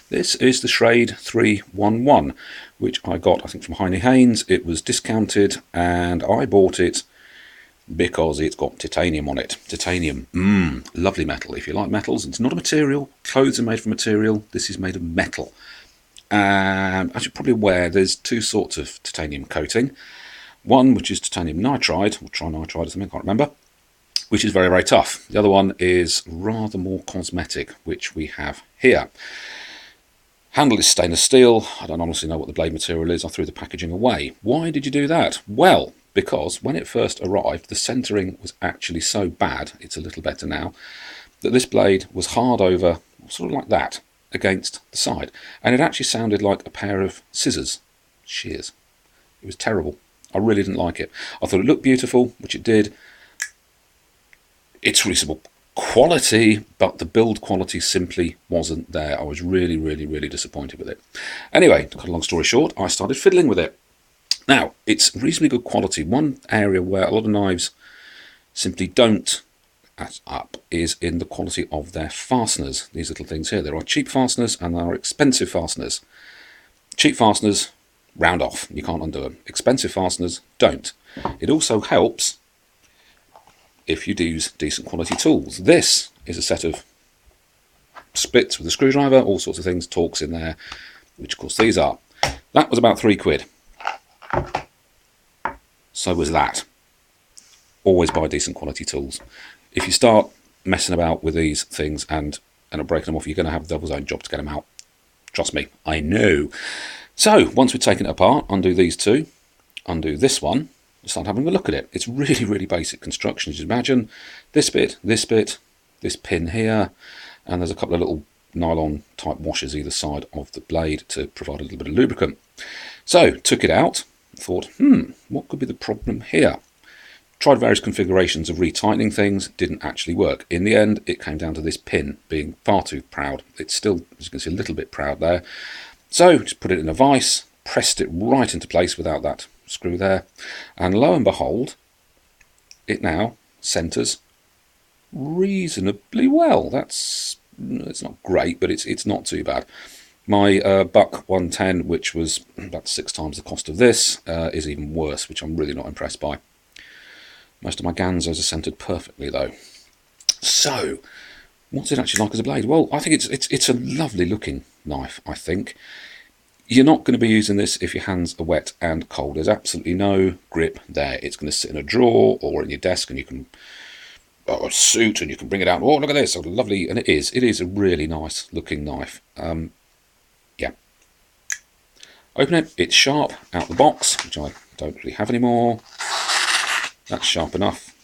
This is the Schrade 311, which I got, I think, from Heine Haynes. It was discounted, and I bought it because it's got titanium on it. Titanium, lovely metal. If you like metals, it's not a material. Clothes are made from material. This is made of metal. As you're probably aware, there's two sorts of titanium coating. One, which is titanium nitride, or trinitride or something, I can't remember, which is very, very tough. The other one is rather more cosmetic, which we have here. Handle is stainless steel. I don't honestly know what the blade material is. I threw the packaging away. Why did you do that? Well, because when it first arrived, the centering was actually so bad, it's a little better now, that this blade was hard over, sort of like that, against the side. And it actually sounded like a pair of scissors, shears. It was terrible. I really didn't like it. I thought it looked beautiful, which it did. It's reasonable quality, but the build quality simply wasn't there. I was really, really, really disappointed with it. Anyway, to cut a long story short, I started fiddling with it. Now, it's reasonably good quality. One area where a lot of knives simply don't add up is in the quality of their fasteners. These little things here. There are cheap fasteners and there are expensive fasteners. Cheap fasteners round off. You can't undo them. Expensive fasteners don't. It also helps if you use decent quality tools. This is a set of splits with a screwdriver, all sorts of things, torques in there, which of course these are. That was about £3. So was that. Always buy decent quality tools. If you start messing about with these things and are breaking them off, you're going to have the devil's own job to get them out. Trust me, I know. So once we've taken it apart, undo these two, undo this one, start having a look at it. It's really, really basic construction. As you imagine, this bit, this pin here, and there's a couple of little nylon type washers either side of the blade to provide a little bit of lubricant. So took it out, thought, what could be the problem here? Tried various configurations of retightening things, didn't actually work. In the end, it came down to this pin being far too proud. It's still, as you can see, a little bit proud there. So just put it in a vise, pressed it right into place without that screw there, and lo and behold, it now centers reasonably well. It's not great, but it's not too bad. My Buck 110, which was about 6 times the cost of this, is even worse, which I'm really not impressed by. Most of my Ganzos are centered perfectly though. So what's it actually like as a blade? Well, I think it's a lovely looking knife. I think you're not going to be using this if your hands are wet and cold. There's absolutely no grip there. It's going to sit in a drawer or in your desk, and you can, a suit, and you can bring it out. Oh, look at this, oh, lovely. And it is a really nice looking knife. Yeah. Open it, it's sharp out the box, which I don't really have anymore. That's sharp enough.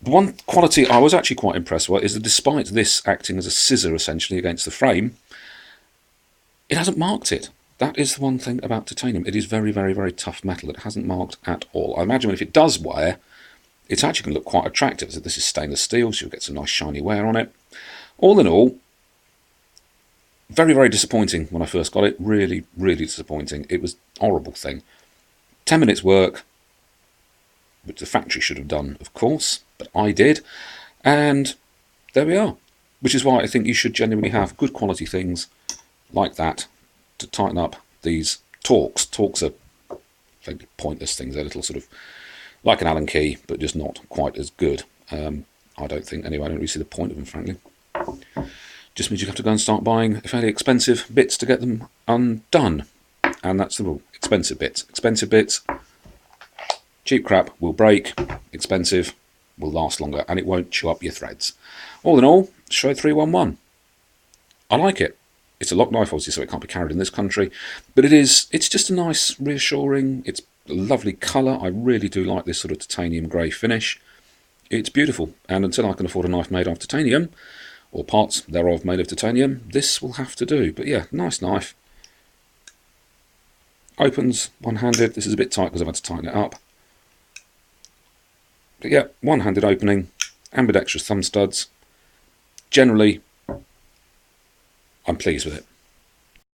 The one quality I was actually quite impressed with is that despite this acting as a scissor essentially against the frame, it hasn't marked it. That is the one thing about titanium. It is very, very, very tough metal. It hasn't marked at all. I imagine if it does wear, it's actually going to look quite attractive. So this is stainless steel, so you'll get some nice shiny wear on it. All in all, very, very disappointing when I first got it. Really, really disappointing. It was a horrible thing. 10 minutes work, which the factory should have done, of course, but I did. And there we are. Which is why I think you should genuinely have good quality things like that to tighten up these torques. Torques are fairly pointless things. They're little sort of like an Allen key, but just not quite as good. I don't think, anyway, I don't really see the point of them, frankly. Just means you have to go and start buying fairly expensive bits to get them undone. And that's the rule. Expensive bits. Expensive bits. Cheap crap will break. Expensive will last longer, and it won't chew up your threads. All in all, Schrade 311. I like it. It's a lock knife, obviously, so it can't be carried in this country. But it's just a nice, reassuring, it's a lovely colour. I really do like this sort of titanium grey finish. It's beautiful. And until I can afford a knife made of titanium, or parts thereof made of titanium, this will have to do. But yeah, nice knife. Opens one-handed. This is a bit tight because I've had to tighten it up. But yeah, one-handed opening, ambidextrous thumb studs. Generally, I'm pleased with it.